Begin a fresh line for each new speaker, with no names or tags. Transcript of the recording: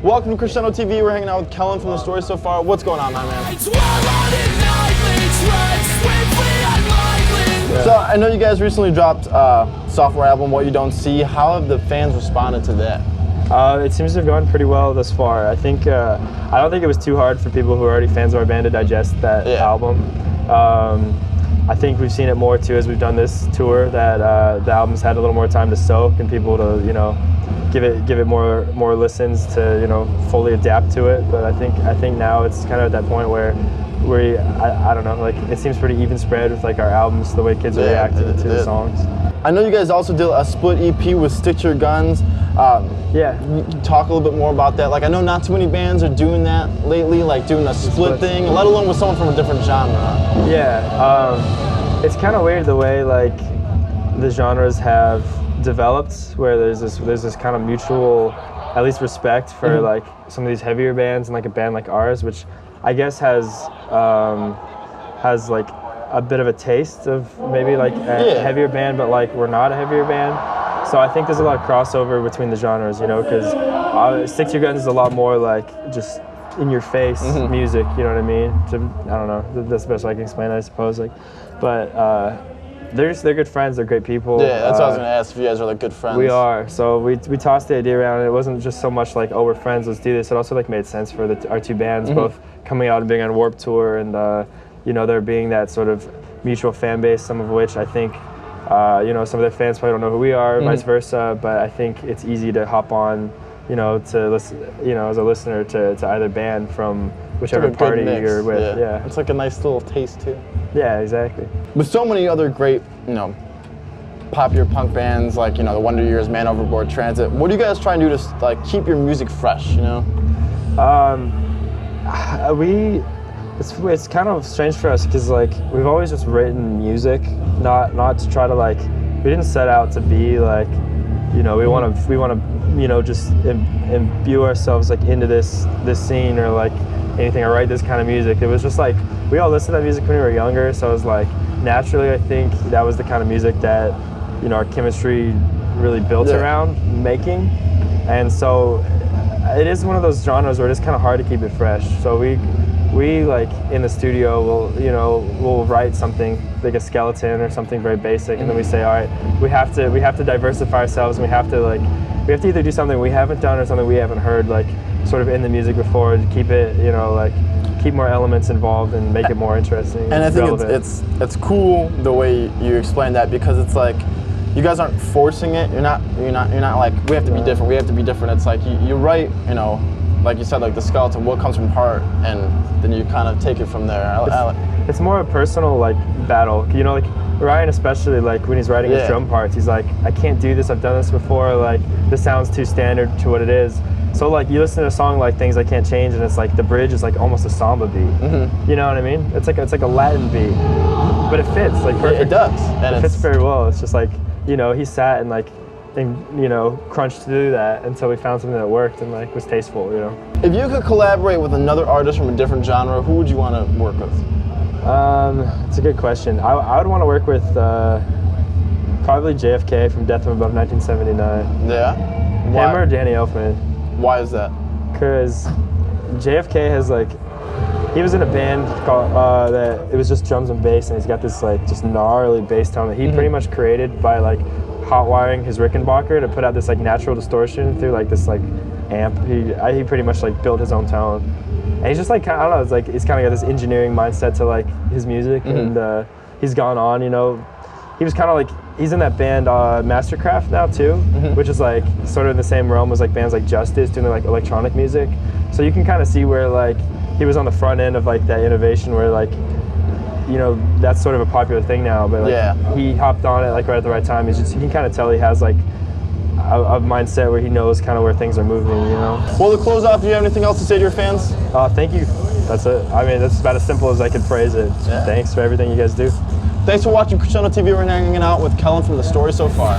Welcome to Crescendo TV. We're hanging out with Kellen from The Story So Far. What's going on, my man? So I know you guys recently dropped a sophomore album, What You Don't See. How have the fans responded to that?
It seems to have gone pretty well thus far. I think I don't think it was too hard for people who are already fans of our band to digest that album. I think we've seen it more too as we've done this tour, that the album's had a little more time to soak and people to, you know, give it more listens to, fully adapt to it. But I think now it's kind of at that point where I don't know, like it seems pretty even spread with like our albums, the way kids are reacting to the songs.
I know you guys also did a split EP with Stick to Your Guns. Talk a little bit more about that. Like I know not too many bands are doing that lately, like doing a split thing, let alone with someone from a different genre.
It's kind of weird the way like the genres have developed, where there's this kind of mutual, at least respect for like some of these heavier bands and like a band like ours, which I guess has like a bit of a taste of maybe like a heavier band, but like we're not a heavier band. So I think there's a lot of crossover between the genres, because Stick to Your Guns is a lot more like just in your face music, you know what I mean? I don't know, that's the best I can explain it, I suppose. But they're good friends, they're great people.
Yeah, that's what I was gonna ask, if you guys are like good friends.
We are, so we tossed the idea around, and it wasn't just so much like, oh, we're friends, let's do this. It also like made sense for our two bands, both coming out and being on Warped Tour, and there being that sort of mutual fan base, some of which I think, some of their fans probably don't know who we are, vice versa, but I think it's easy to hop on, to listen, as a listener to either band from whichever party you're with. Yeah,
it's like a nice little taste too.
Yeah, exactly.
With so many other great, popular punk bands like, the Wonder Years, Man Overboard, Transit, what do you guys try and do to like keep your music fresh,
It's kind of strange for us because like we've always just written music, not to try to like, we didn't set out to be like, we want to just imbue ourselves like into this scene or like anything, or write this kind of music. It was just like we all listened to that music when we were younger, so it was like naturally I think that was the kind of music that our chemistry really built around making, and so it is one of those genres where it's kind of hard to keep it fresh. So we like in the studio we'll write something like a skeleton or something very basic, and then we say, all right, we have to diversify ourselves, and we have to either do something we haven't done or something we haven't heard like sort of in the music before, to keep it keep more elements involved and make it more interesting
and I think it's cool the way you explain that, because it's like you guys aren't forcing it. You're not like we have to be different. It's like you write, like you said, like the skeleton, what comes from heart, and then you kind of take it from there.
It's more a personal like battle, like Ryan, especially like when he's writing his drum parts, he's like, I can't do this, I've done this before, like this sounds too standard to what it is. So like you listen to a song like Things I Can't Change, and it's like the bridge is like almost a samba beat. You know what I mean? It's like a Latin beat, but it fits like perfect.
It does.
And it fits very well. It's just like, he sat and like crunched to do that until we found something that worked and like was tasteful.
If you could collaborate with another artist from a different genre, who would you want to work with?
It's a good question. I would want to work with probably JFK from Death from Above 1979.
Yeah?
Him or Danny Elfman.
Why is that?
Because JFK has like, he was in a band called that it was just drums and bass, and he's got this like just gnarly bass tone that he pretty much created by like hot wiring his Rickenbacker to put out this like natural distortion through like this like amp. He pretty much like built his own tone, and he's just like, I don't know, it's like he's kind of got this engineering mindset to like his music, and he's gone on, he was kind of like, he's in that band Mastercraft now too, which is like sort of in the same realm as like bands like Justice doing like electronic music. So you can kind of see where like he was on the front end of like that innovation, where like that's sort of a popular thing now, but like he hopped on it like right at the right time. You can kind of tell he has like a mindset where he knows kind of where things are moving.
Well, to close off, do you have anything else to say to your fans?
Thank you. That's it. I mean, that's about as simple as I could phrase it. Thanks for everything you guys do.
Thanks for watching Crescendo TV. We're hanging out with Kellen from The Story So Far.